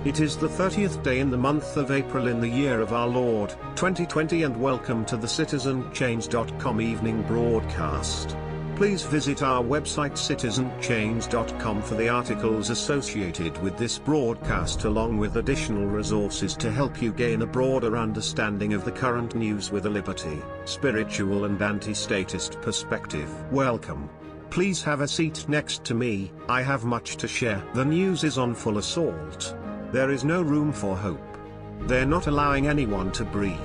It is the 30th day in the month of April in the year of our Lord, 2020, and welcome to the CitizenChange.com evening broadcast. Please visit our website citizenchange.com for the articles associated with this broadcast, along with additional resources to help you gain a broader understanding of the current news with a liberty, spiritual and anti-statist perspective. Welcome. Please have a seat next to me. I have much to share. The news is on full assault. There is no room for hope. They're not allowing anyone to breathe.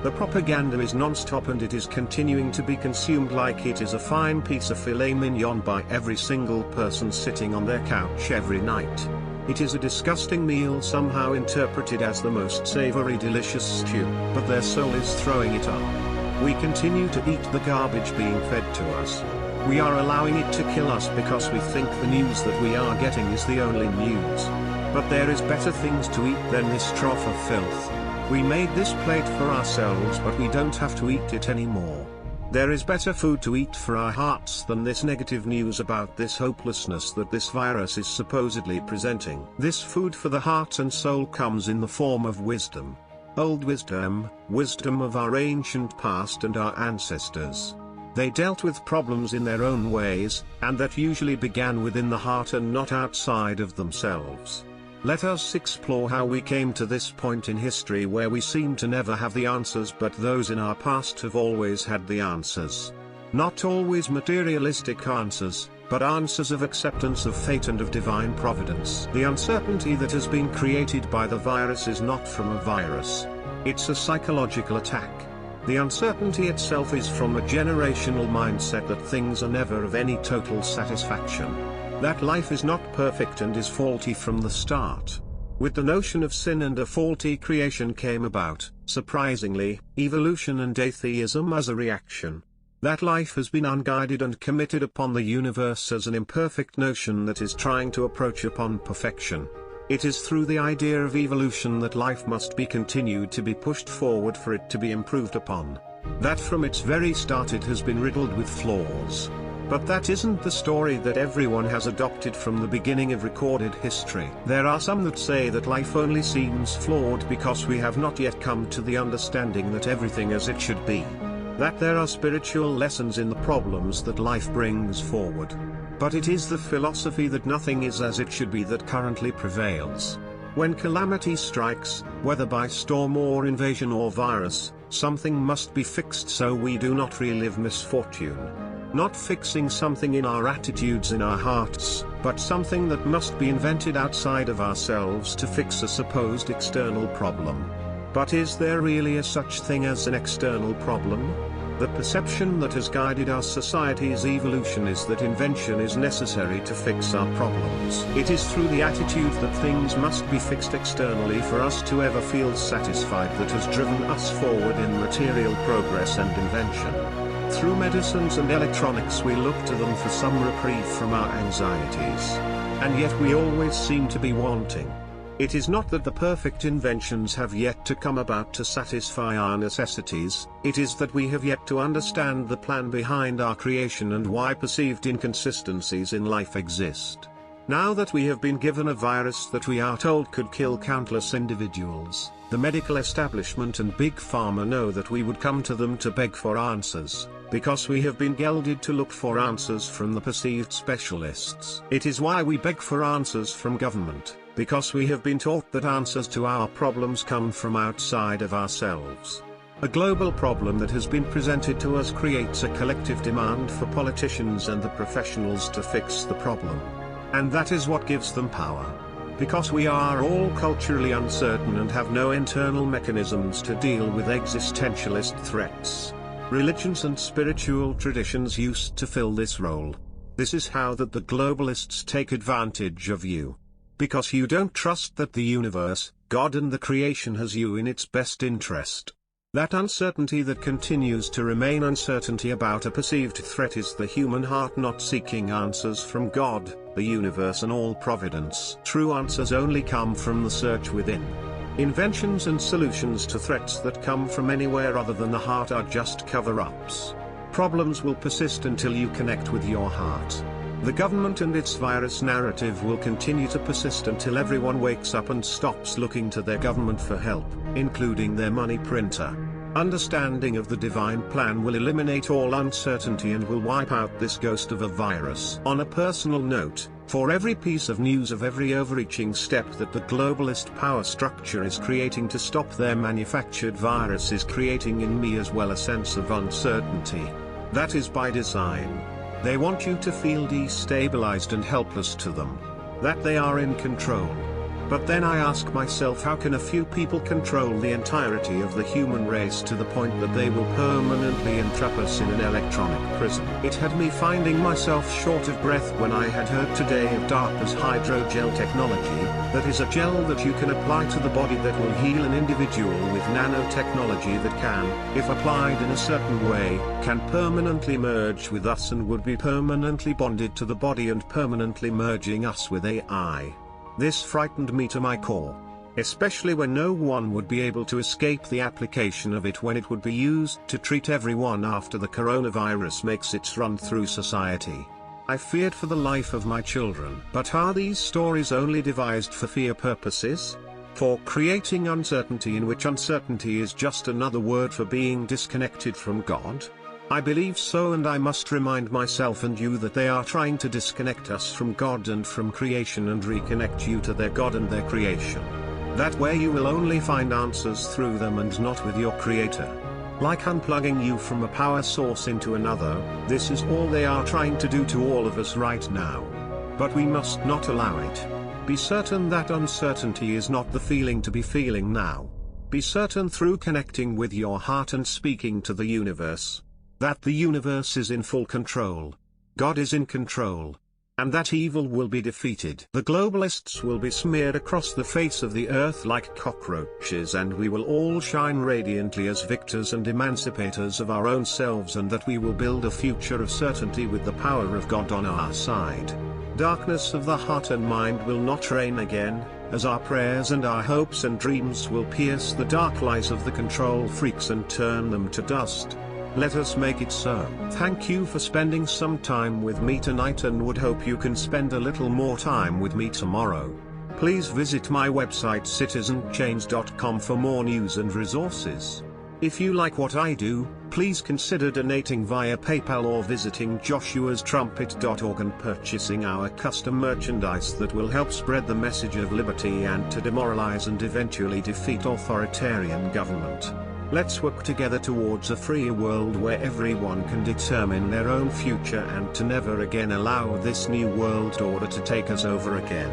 The propaganda is non-stop, and it is continuing to be consumed like it is a fine piece of filet mignon by every single person sitting on their couch every night. It is a disgusting meal, somehow interpreted as the most savory delicious stew, but their soul is throwing it up. We continue to eat the garbage being fed to us. We are allowing it to kill us because we think the news that we are getting is the only news. But there is better things to eat than this trough of filth. We made this plate for ourselves, but we don't have to eat it anymore. There is better food to eat for our hearts than this negative news about this hopelessness that this virus is supposedly presenting. This food for the heart and soul comes in the form of wisdom. Old wisdom, wisdom of our ancient past and our ancestors. They dealt with problems in their own ways, and that usually began within the heart and not outside of themselves. Let us explore how we came to this point in history where we seem to never have the answers, but those in our past have always had the answers. Not always materialistic answers, but answers of acceptance of fate and of divine providence. The uncertainty that has been created by the virus is not from a virus. It's a psychological attack. The uncertainty itself is from a generational mindset that things are never of any total satisfaction. That life is not perfect and is faulty from the start. With the notion of sin and a faulty creation came about, surprisingly, evolution and atheism as a reaction. That life has been unguided and committed upon the universe as an imperfect notion that is trying to approach upon perfection. It is through the idea of evolution that life must be continued to be pushed forward for it to be improved upon. That from its very start it has been riddled with flaws. But that isn't the story that everyone has adopted from the beginning of recorded history. There are some that say that life only seems flawed because we have not yet come to the understanding that everything as it should be. That there are spiritual lessons in the problems that life brings forward. But it is the philosophy that nothing is as it should be that currently prevails. When calamity strikes, whether by storm or invasion or virus, something must be fixed so we do not relive misfortune. Not fixing something in our attitudes in our hearts, but something that must be invented outside of ourselves to fix a supposed external problem. But is there really a such thing as an external problem? The perception that has guided our society's evolution is that invention is necessary to fix our problems. It is through the attitude that things must be fixed externally for us to ever feel satisfied that has driven us forward in material progress and invention. Through medicines and electronics we look to them for some reprieve from our anxieties. And yet we always seem to be wanting. It is not that the perfect inventions have yet to come about to satisfy our necessities, it is that we have yet to understand the plan behind our creation and why perceived inconsistencies in life exist. Now that we have been given a virus that we are told could kill countless individuals, the medical establishment and big pharma know that we would come to them to beg for answers, because we have been gelded to look for answers from the perceived specialists. It is why we beg for answers from government, because we have been taught that answers to our problems come from outside of ourselves. A global problem that has been presented to us creates a collective demand for politicians and the professionals to fix the problem. And that is what gives them power. Because we are all culturally uncertain and have no internal mechanisms to deal with existentialist threats. Religions and spiritual traditions used to fill this role. This is how that the globalists take advantage of you. Because you don't trust that the universe, God and the creation has you in its best interest. That uncertainty that continues to remain uncertainty about a perceived threat is the human heart not seeking answers from God, the universe and all providence. True answers only come from the search within. Inventions and solutions to threats that come from anywhere other than the heart are just cover-ups. Problems will persist until you connect with your heart. The government and its virus narrative will continue to persist until everyone wakes up and stops looking to their government for help, including their money printer. Understanding of the divine plan will eliminate all uncertainty and will wipe out this ghost of a virus. On a personal note, for every piece of news of every overreaching step that the globalist power structure is creating to stop their manufactured virus is creating in me as well a sense of uncertainty. That is by design. They want you to feel destabilized and helpless to them. That they are in control. But then I ask myself, how can a few people control the entirety of the human race to the point that they will permanently entrap us in an electronic prison? It had me finding myself short of breath when I had heard today of DARPA's hydrogel technology, that is a gel that you can apply to the body that will heal an individual with nanotechnology that can, if applied in a certain way, can permanently merge with us and would be permanently bonded to the body and permanently merging us with AI. This frightened me to my core. Especially when no one would be able to escape the application of it when it would be used to treat everyone after the coronavirus makes its run through society. I feared for the life of my children. But are these stories only devised for fear purposes? For creating uncertainty, in which uncertainty is just another word for being disconnected from God? I believe so, and I must remind myself and you that they are trying to disconnect us from God and from creation and reconnect you to their God and their creation. That way you will only find answers through them and not with your Creator. Like unplugging you from a power source into another, this is all they are trying to do to all of us right now. But we must not allow it. Be certain that uncertainty is not the feeling to be feeling now. Be certain through connecting with your heart and speaking to the universe, that the universe is in full control. God is in control. And that evil will be defeated. The globalists will be smeared across the face of the earth like cockroaches, and we will all shine radiantly as victors and emancipators of our own selves, and that we will build a future of certainty with the power of God on our side. Darkness of the heart and mind will not reign again, as our prayers and our hopes and dreams will pierce the dark lies of the control freaks and turn them to dust. Let us make it so. Thank you for spending some time with me tonight, and would hope you can spend a little more time with me tomorrow. Please visit my website citizenchange.com for more news and resources. If you like what I do, please consider donating via PayPal or visiting joshuastrumpet.org and purchasing our custom merchandise that will help spread the message of liberty and to demoralize and eventually defeat authoritarian government. Let's work together towards a freer world where everyone can determine their own future and to never again allow this new world order to take us over again.